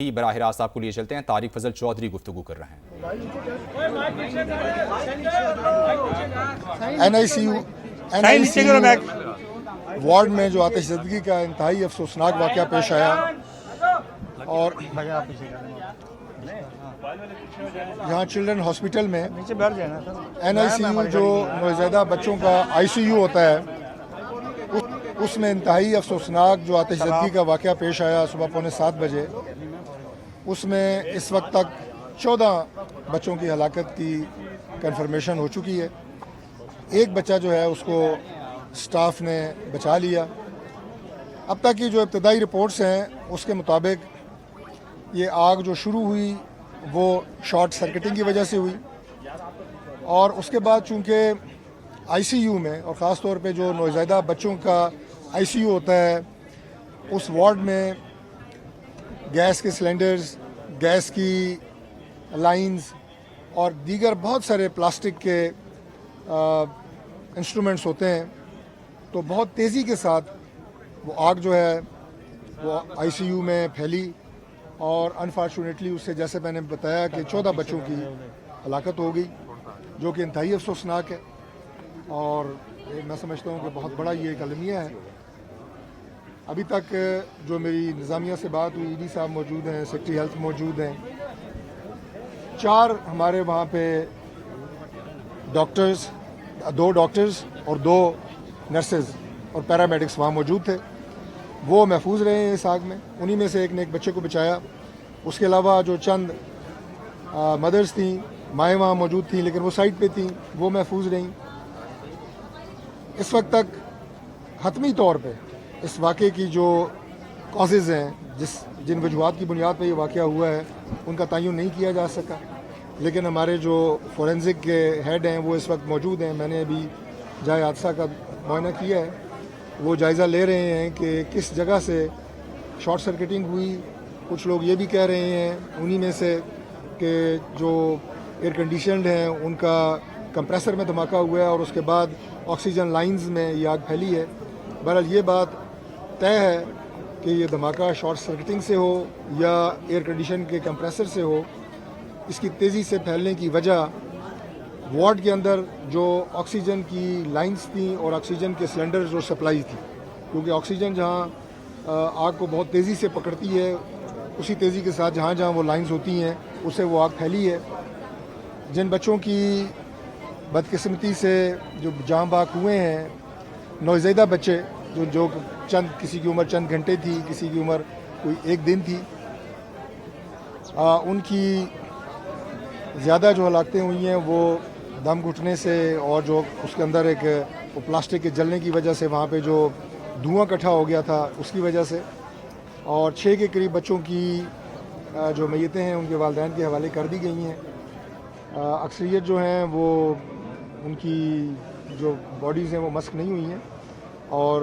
براہ راست آپ کو لیے چلتے ہیں. طارق فضل چودھری گفتگو کر رہے ہیں. NICU وارڈ میں جو آتش زدگی کا انتہائی افسوسناک واقعہ پیش آیا اور یہاں چلڈرن ہاسپٹل میں NICU جو نوزائیدہ بچوں کا ICU ہوتا ہے اس میں انتہائی افسوسناک جو آتش زدگی کا واقعہ پیش آیا صبح 6:45 بجے. اس میں اس وقت تک 14 بچوں کی ہلاکت کی کنفرمیشن ہو چکی ہے. ایک بچہ جو ہے اس کو سٹاف نے بچا لیا. اب تک کی جو ابتدائی رپورٹس ہیں اس کے مطابق یہ آگ جو شروع ہوئی وہ شارٹ سرکٹنگ کی وجہ سے ہوئی اور اس کے بعد چونکہ ICU میں اور خاص طور پہ جو نوزائیدہ بچوں کا ICU ہوتا ہے اس وارڈ میں گیس کے سلنڈرز، گیس کی لائنز اور دیگر بہت سارے پلاسٹک کے انسٹرومنٹس ہوتے ہیں. تو بہت تیزی کے ساتھ وہ آگ جو ہے وہ ICU میں پھیلی اور انفارچونیٹلی اس سے جیسے میں نے بتایا کہ 14 بچوں کی ہلاکت ہو گئی جو کہ انتہائی افسوسناک ہے اور میں سمجھتا ہوں کہ بہت بڑا یہ ایک المیہ ہے. ابھی تک جو میری انتظامیہ سے بات ہوئی ED صاحب موجود ہیں، سیکرٹری ہیلتھ موجود ہیں، 4 ہمارے وہاں پہ ڈاکٹرز، 2 ڈاکٹرز اور 2 نرسز اور پیرامیڈکس وہاں موجود تھے. وہ محفوظ رہے ہیں اس آگ میں. انہی میں سے ایک نے ایک بچے کو بچایا. اس کے علاوہ جو چند مدرز تھیں، مائیں وہاں موجود تھیں لیکن وہ سائٹ پہ تھیں، وہ محفوظ رہیں. اس وقت تک حتمی طور پہ اس واقعے کی جو کازز ہیں، جن وجوہات کی بنیاد پہ یہ واقعہ ہوا ہے ان کا تعین نہیں کیا جا سکا. لیکن ہمارے جو فورینزک کے ہیڈ ہیں وہ اس وقت موجود ہیں. میں نے ابھی جائے حادثہ کا معائنہ کیا ہے. وہ جائزہ لے رہے ہیں کہ کس جگہ سے شارٹ سرکٹنگ ہوئی. کچھ لوگ یہ بھی کہہ رہے ہیں انہی میں سے کہ جو ایئر کنڈیشنڈ ہیں ان کا کمپریسر میں دھماکہ ہوا ہے اور اس کے بعد آکسیجن لائنز میں یہ آگ پھیلی ہے. بہرحال یہ بات طے ہے کہ یہ دھماکہ شارٹ سرکٹنگ سے ہو یا ایئر کنڈیشن کے کمپریسر سے ہو. اس کی تیزی سے پھیلنے کی وجہ وارڈ کے اندر جو آکسیجن کی لائنز تھیں اور آکسیجن کے سلنڈرز اور سپلائی تھی، کیونکہ آکسیجن جہاں آگ کو بہت تیزی سے پکڑتی ہے اسی تیزی کے ساتھ جہاں جہاں وہ لائنز ہوتی ہیں اس سے وہ آگ پھیلی ہے. جن بچوں کی بدقسمتی سے جو جاں باک ہوئے ہیں، نوزائیدہ بچے جو کسی کی عمر چند گھنٹے تھی، کسی کی عمر کوئی 1 دن تھی، ان کی زیادہ جو ہلاکتیں ہوئی ہیں وہ دم گھٹنے سے اور جو اس کے اندر ایک پلاسٹک کے جلنے کی وجہ سے وہاں پہ جو دھواں اکٹھا ہو گیا تھا اس کی وجہ سے. اور 6 کے قریب بچوں کی جو میتیں ہیں ان کے والدین کے حوالے کر دی گئی ہیں. اکثریت جو ہیں وہ ان کی جو باڈیز ہیں وہ مسک نہیں ہوئی ہیں اور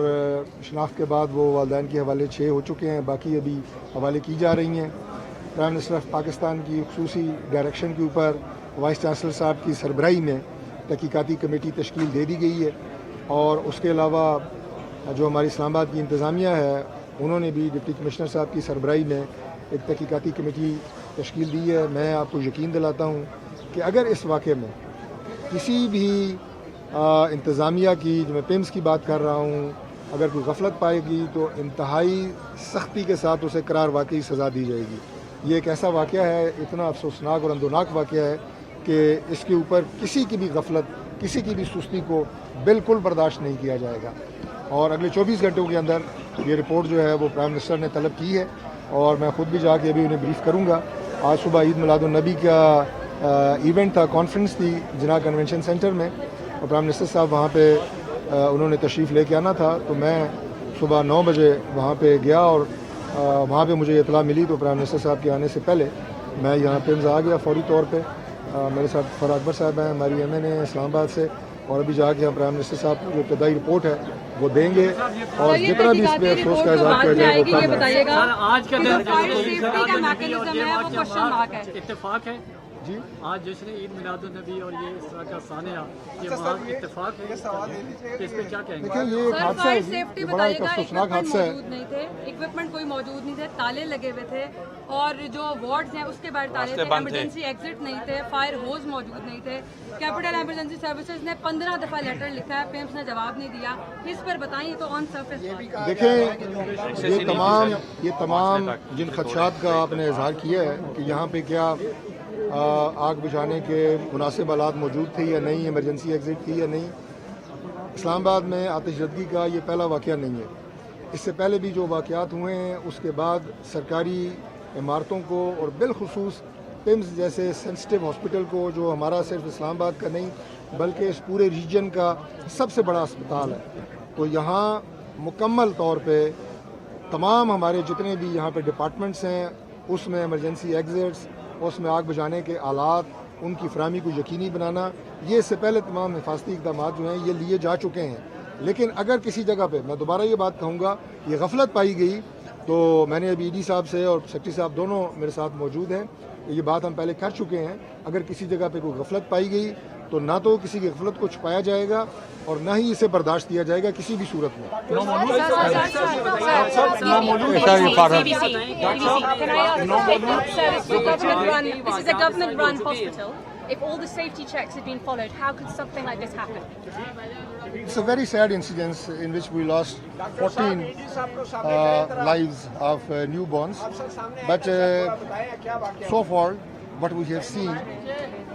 شناخت کے بعد وہ والدین کے حوالے 6 ہو چکے ہیں، باقی ابھی حوالے کی جا رہی ہیں. پرائم منسٹر آف پاکستان کی خصوصی ڈائریکشن کے اوپر وائس چانسلر صاحب کی سربراہی میں تحقیقاتی کمیٹی تشکیل دے دی گئی ہے اور اس کے علاوہ جو ہماری اسلام آباد کی انتظامیہ ہے انہوں نے بھی ڈپٹی کمشنر صاحب کی سربراہی میں ایک تحقیقاتی کمیٹی تشکیل دی ہے. میں آپ کو یقین دلاتا ہوں کہ اگر اس واقعے میں کسی بھی انتظامیہ کی، جو میں پیمز کی بات کر رہا ہوں، اگر کوئی غفلت پائے گی تو انتہائی سختی کے ساتھ اسے قرار واقعی سزا دی جائے گی. یہ ایک ایسا واقعہ ہے، اتنا افسوسناک اور اندوناک واقعہ ہے کہ اس کے اوپر کسی کی بھی غفلت، کسی کی بھی سستی کو بالکل برداشت نہیں کیا جائے گا. اور اگلے 24 گھنٹوں کے اندر یہ رپورٹ جو ہے وہ پرائم منسٹر نے طلب کی ہے اور میں خود بھی جا کے ابھی انہیں بریف کروں گا. آج صبح عید میلاد النبی کا ایونٹ تھا، کانفرنس تھی جناح کنونشن سینٹر میں اور پرائم منسٹر صاحب وہاں پہ انہوں نے تشریف لے کے آنا تھا. تو میں صبح 9 بجے وہاں پہ گیا اور وہاں پہ مجھے اطلاع ملی تو پرائم منسٹر صاحب کے آنے سے پہلے میں یہاں پہ آ گیا فوری طور پہ. میرے ساتھ فرح اکبر صاحب ہیں، ہماری MN ہیں اسلام آباد سے، اور ابھی جا کے ہم پرائم منسٹر صاحب کی جو ابتدائی رپورٹ ہے وہ دیں گے اور جتنا بھی اس پہ افسوس کا اظہار کیا جائے وہ آج کا دن اتفاق ہے. जी आज जश्न ईद मिलादुन्नबी और ये इस तरह का सानिया ये वहाँ इत्तेफाक है, इस पे क्या कहेंगे? देखिए ये एक हादसा है जी, ये बड़ा एक अफसोसनाक हादसा है। मौजूद नहीं थे, इक्विपमेंट कोई मौजूद नहीं थे, ताले लगे हुए थे और जो वार्ड्स हैं उसके बाहर ताले थे, इमरजेंसी एग्जिट नहीं थे, फायर होज मौजूद नहीं थे। कैपिटल इमरजेंसी सर्विसेज ने 15 दफ़ा लेटर लिखा है, पेम्स ने जवाब नहीं दिया। इस पर बताइए तो ऑन सर्फेस देखें ये तमाम जिन खदशात का आपने इजहार किया है कि यहाँ पे क्या आग बुझाने के मुनासिब आलात मौजूद थे या नहीं, इमरजेंसी एग्जिट थी या नहीं, इस्लामाबाद में आतिशज़दगी का ये पहला वाक़या नहीं है। इससे पहले भी जो वाक़यात हुए हैं उसके बाद सरकारी इमारतों को और बिलखुसूस पिम्स जैसे सेंसिटिव हॉस्पिटल को, जो हमारा सिर्फ इस्लामाबाद का नहीं बल्कि इस पूरे रीजन का सबसे बड़ा अस्पताल है, तो यहाँ मुकम्मल तौर पे तमाम हमारे जितने भी यहाँ पे डिपार्टमेंट्स हैं उसमें इमरजेंसी एग्जिट्स, उसमें आग बुझाने के आलात, उनकी फराहमी को यकीनी बनाना, ये इससे पहले तमाम हिफाजती इक़दाम जो हैं ये लिए जा चुके हैं। लेकिन अगर किसी जगह पे, मैं दोबारा ये बात कहूँगा, ये गफलत पाई गई तो मैंने अभी ईडी साहब से और सेक्रेटरी साहब दोनों मेरे साथ मौजूद हैं, ये बात हम पहले कर चुके हैं। अगर किसी जगह पे कोई गफलत पाई गई तो ना तो किसी की गफलत को छुपाया जाएगा और ना ही इसे बर्दाश्त किया जाएगा किसी भी सूरत में। If all the safety checks had been followed, how could something like this happen? It's a very sad incident in which we lost 14 lives of newborns. But so far, what we have seen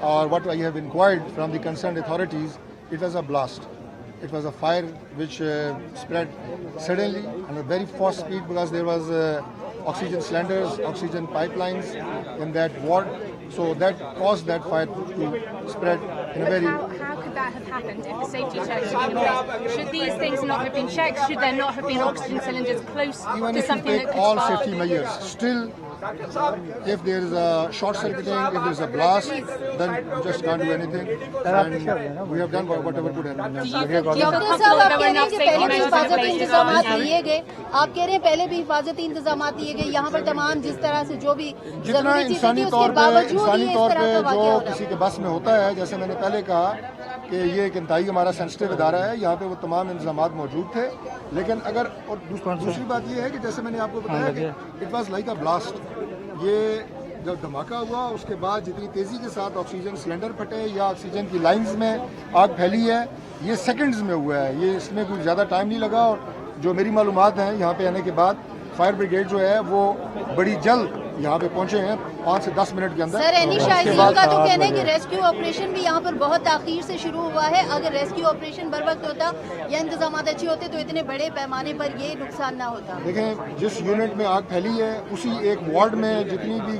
or what I have inquired from the concerned authorities, it was a blast. It was a fire which spread suddenly and at very fast speed because there was oxygen cylinders, oxygen pipelines in that ward. So that caused that fire to spread in a very... How could that have happened if the safety checks had been in place? Should these things not have been checked? Should there not have been oxygen cylinders close Even to if you something take that could all spark? safety measures, still if there is a short circuiting, if there is a blast, then you just can't do anything. And we have done whatever could have been done. Doctor साहब आप कह रहे हैं कि पहले भी हिफाजती इंतजाम लिए गए, आप कह रहे हैं पहले भी हिफाजती इंतजाम लिए गए, यहाँ पर तमाम जिस तरह से जो भी जितना जरूरी चीजें इंसानी थी तौर उसके पे बावजूद ये इस तरह का वाकया जो हो रहा किसी के बस में होता है, जैसे मैंने पहले कहा कि ये एक इंतहाई हमारा सेंसिटिव इदारा है, यहाँ पे वो तमाम इंतजामात मौजूद थे। लेकिन अगर और दूसरी बात ये है कि जैसे मैंने आपको बताया कि it was like a blast, ये जब धमाका हुआ उसके बाद जितनी तेज़ी के साथ ऑक्सीजन सिलेंडर फटे या ऑक्सीजन की लाइंस में आग फैली है, ये सेकंड्स में हुआ है, ये इसमें कुछ ज़्यादा टाइम नहीं लगा। और जो मेरी मालूमात हैं यहाँ पे आने के बाद फायर ब्रिगेड जो है वो बड़ी जल्द यहाँ पे पहुँचे हैं 5 से 10 मिनट के अंदर। सर एनी शाहीन का तो कहना है कि रेस्क्यू ऑपरेशन भी यहाँ पर बहुत ताख़ीर से शुरू हुआ है। अगर रेस्क्यू ऑपरेशन बर वक्त होता या इंतजाम अच्छे होते तो इतने बड़े पैमाने पर ये नुकसान ना होता। देखें, जिस यूनिट में आग फैली है उसी एक वार्ड में जितनी भी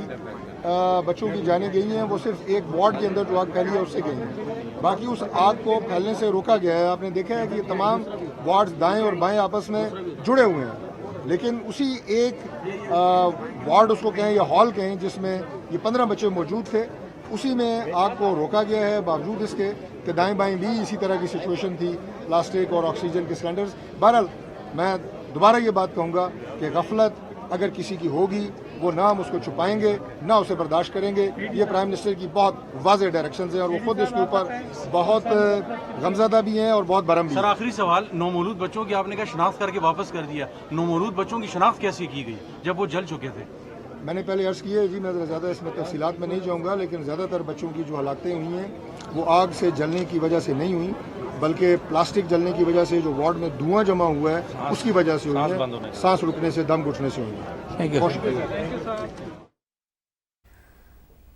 बच्चों की जाने गई हैं वो सिर्फ एक वार्ड के अंदर जो आग फैली है उससे गई हैं, बाकी उस आग को फैलने से रोका गया है। आपने देखा है कि ये तमाम वार्ड्स दाएं और बाएं आपस में जुड़े हुए हैं, लेकिन उसी एक वार्ड उसको कहें या हॉल कहें जिसमें ये 15 बच्चे मौजूद थे, उसी में आग को रोका गया है, बावजूद इसके कि दाएं बाएं भी इसी तरह की सिचुएशन थी, प्लास्टिक और ऑक्सीजन के सिलेंडर्स। बहरहाल मैं दोबारा ये बात कहूँगा कि गफलत अगर किसी की होगी वो ना हम उसको छुपाएंगे ना उसे बर्दाश्त करेंगे। ये प्राइम मिनिस्टर की बहुत वाज़ेह डायरेक्शंस हैं और वो खुद इसके ऊपर बहुत गमज़दा भी हैं और बहुत बरम भी हैं। सर आखिरी सवाल, नौमौलूद बच्चों की आपने कहा शनाख्त करके वापस कर दिया, नौमौलूद बच्चों की शनाख्त कैसे की गई जब वो जल चुके थे? मैंने पहले अर्ज़ की है जी, मैं ज़्यादा इसमें तफसीलात में नहीं जाऊँगा, लेकिन ज़्यादातर बच्चों की जो हलाकतें हुई हैं वो आग से जलने की वजह से नहीं हुई, बल्कि प्लास्टिक जलने की वजह से जो वार्ड में धुआं जमा हुआ है उसकी वजह से हुई है, सांस रुकने से, दम घुटने से हुई है। बहुत शुक्रिया।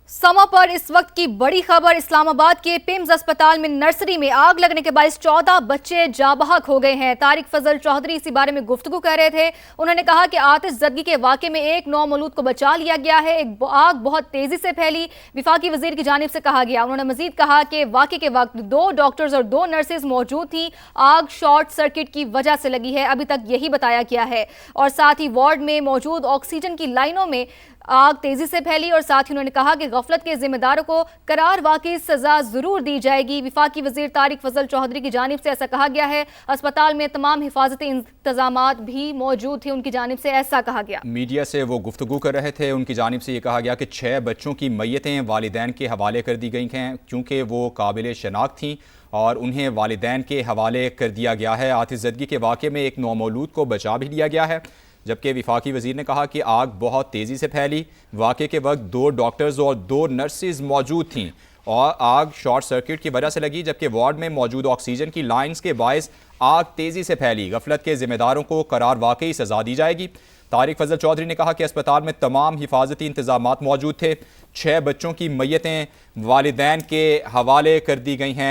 समा पर इस वक्त की बड़ी खबर, इस्लामाबाद के पिम्स अस्पताल में नर्सरी में आग लगने के बाद 14 बच्चे जाबहक हो गए हैं। तारिक फजल चौधरी इसी बारे में गुफ्तगू कर रहे थे। उन्होंने कहा कि आतिशज़दगी के वाक़े में एक नौमौलूद को बचा लिया गया है। एक आग बहुत तेजी से फैली, विफाकी वजीर की जानिब से कहा गया। उन्होंने मजीद कहा कि वाक़े के वक्त 2 डॉक्टर्स और 2 नर्सेज मौजूद थी। आग शॉर्ट सर्किट की वजह से लगी है, अभी तक यही बताया गया है। और साथ ही वार्ड में मौजूद ऑक्सीजन की लाइनों में आग तेजी से फैली और साथ ही उन्होंने कहा कि गफलत के जिम्मेदारों को करार वाकई सजा जरूर दी जाएगी। वफाकी वजीर तारिक फजल चौधरी की जानिब से ऐसा कहा गया है। अस्पताल में तमाम हिफाजती इंतजामात भी मौजूद थे, उनकी जानिब से ऐसा कहा गया। मीडिया से वो गुफ्तगू कर रहे थे, उनकी जानिब से ये कहा गया कि 6 बच्चों की मैयतें वालिदैन के हवाले कर दी गई हैं क्योंकि वो काबिल शनाख्त थीं और उन्हें वालिदैन के हवाले कर दिया गया है। आतिशज़दगी के वाक़े में एक नौमौलूद को बचा भी लिया गया है, जबकि वफाकी वज़ीर ने कहा कि आग बहुत तेज़ी से फैली। वाक़े के वक्त 2 डॉक्टर्स और 2 नर्सेज मौजूद थीं और आग शॉर्ट सर्किट की वजह से लगी, जबकि वार्ड में मौजूद ऑक्सीजन की लाइन्स के बायस आग तेज़ी से फैली। गफलत के ज़िम्मेदारों को करार वाकई सज़ा दी जाएगी। तारिक फजल चौधरी ने कहा कि अस्पताल में तमाम हिफाजती इंतजामात मौजूद थे। 6 बच्चों की मैयतें वालिदैन के हवाले कर दी गई हैं।